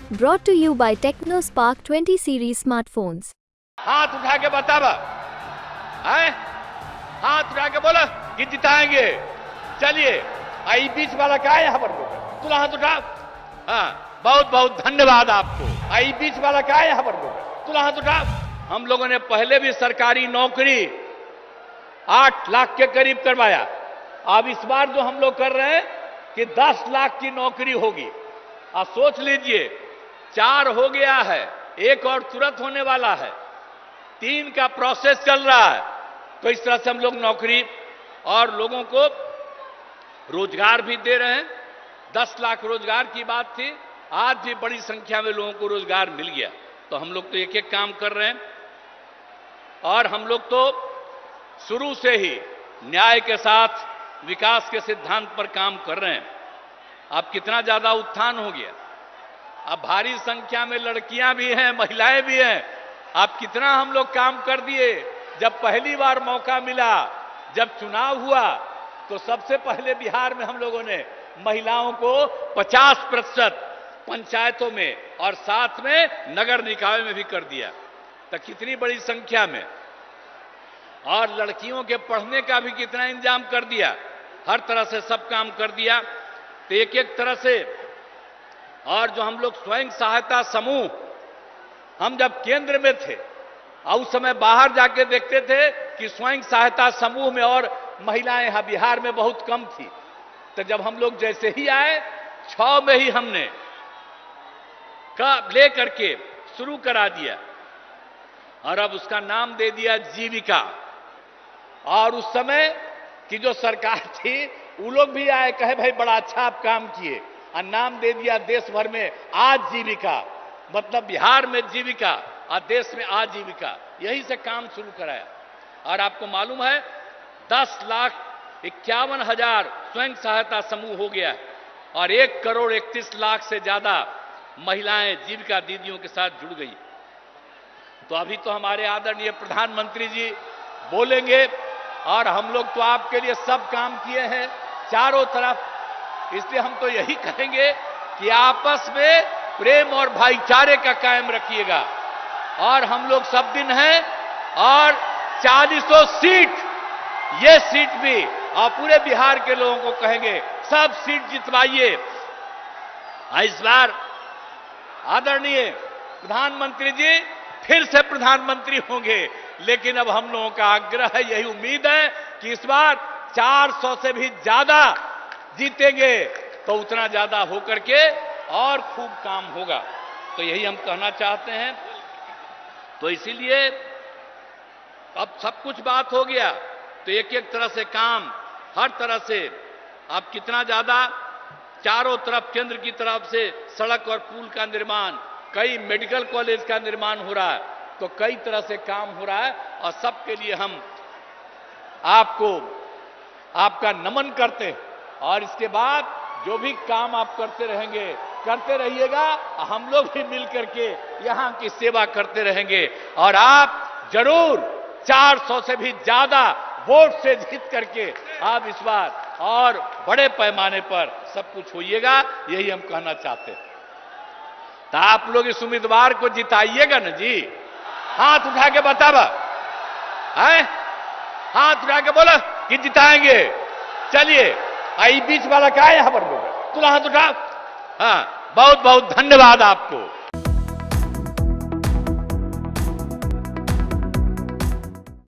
Brought to you by TechnoSpark 20 series smartphones. हाथ उठा के बतावा, हाथ उठा के बोला कि जिताएंगे। चलिए, आई बीच वाला क्या है यहाँ पर? तुला हाथ उठा। हाँ, बहुत बहुत धन्यवाद आपको। आई बीच वाला क्या है यहाँ पर? तुला हाथ उठा। हम लोगों ने पहले भी सरकारी नौकरी 8 लाख के करीब करवाया। अब इस बार जो हम लोग कर रहे हैं कि 10 लाख की नौकरी होगी। आप सोच लीजिए, 4 हो गया है, 1 और तुरंत होने वाला है, 3 का प्रोसेस चल रहा है। तो इस तरह से हम लोग नौकरी और लोगों को रोजगार भी दे रहे हैं। 10 लाख रोजगार की बात थी, आज भी बड़ी संख्या में लोगों को रोजगार मिल गया। तो हम लोग तो एक एक काम कर रहे हैं और हम लोग तो शुरू से ही न्याय के साथ विकास के सिद्धांत पर काम कर रहे हैं। अब कितना ज्यादा उत्थान हो गया, अब भारी संख्या में लड़कियां भी हैं, महिलाएं भी हैं। अब कितना हम लोग काम कर दिए। जब पहली बार मौका मिला, जब चुनाव हुआ, तो सबसे पहले बिहार में हम लोगों ने महिलाओं को 50% पंचायतों में और साथ में नगर निकाय में भी कर दिया। तो कितनी बड़ी संख्या में, और लड़कियों के पढ़ने का भी कितना इंतजाम कर दिया। हर तरह से सब काम कर दिया। तो एक एक तरह से, और जो हम लोग स्वयं सहायता समूह, हम जब केंद्र में थे और उस समय बाहर जाके देखते थे कि स्वयं सहायता समूह में और महिलाएं यहां बिहार में बहुत कम थी। तो जब हम लोग जैसे ही आए, 6 में ही हमने ले करके शुरू करा दिया और अब उसका नाम दे दिया जीविका। और उस समय की जो सरकार थी, वो लोग भी आए, कहे भाई बड़ा अच्छा आप काम किए, और नाम दे दिया देश भर में आजीविका। मतलब बिहार में जीविका और देश में आजीविका, यही से काम शुरू कराया। और आपको मालूम है 10,51,000 स्वयं सहायता समूह हो गया और 1,31,00,000 से ज्यादा महिलाएं जीविका दीदियों के साथ जुड़ गई। तो अभी तो हमारे आदरणीय प्रधानमंत्री जी बोलेंगे, और हम लोग तो आपके लिए सब काम किए हैं चारों तरफ। इसलिए हम तो यही कहेंगे कि आपस में प्रेम और भाईचारे का कायम रखिएगा। और हम लोग सब दिन हैं, और 40 सीट, ये सीट भी, और पूरे बिहार के लोगों को कहेंगे सब सीट जितवाइए। इस बार आदरणीय प्रधानमंत्री जी फिर से प्रधानमंत्री होंगे, लेकिन अब हम लोगों का आग्रह है, यही उम्मीद है कि इस बार 400 से भी ज्यादा जीतेंगे। तो उतना ज्यादा होकर के और खूब काम होगा। तो यही हम कहना चाहते हैं। तो इसीलिए अब सब कुछ बात हो गया, तो एक एक तरह से काम, हर तरह से अब कितना ज्यादा चारों तरफ केंद्र की तरफ से सड़क और पुल का निर्माण, कई मेडिकल कॉलेज का निर्माण हो रहा है। तो कई तरह से काम हो रहा है, और सबके लिए हम आपको आपका नमन करते हैं। और इसके बाद जो भी काम आप करते रहेंगे, करते रहिएगा। हम लोग भी मिल करके यहां की सेवा करते रहेंगे, और आप जरूर 400 से भी ज्यादा वोट से जीत करके आप इस बार और बड़े पैमाने पर सब कुछ होइएगा, यही हम कहना चाहते हैं। तो आप लोग इस उम्मीदवार को जिताइएगा ना जी। हाथ उठा के बतावा, हाथ उठा के बोला कि जिताएंगे। चलिए, आई बीच वाला क्या है यहाँ पर? तुला हाथ उठा। हाँ, बहुत बहुत धन्यवाद आपको।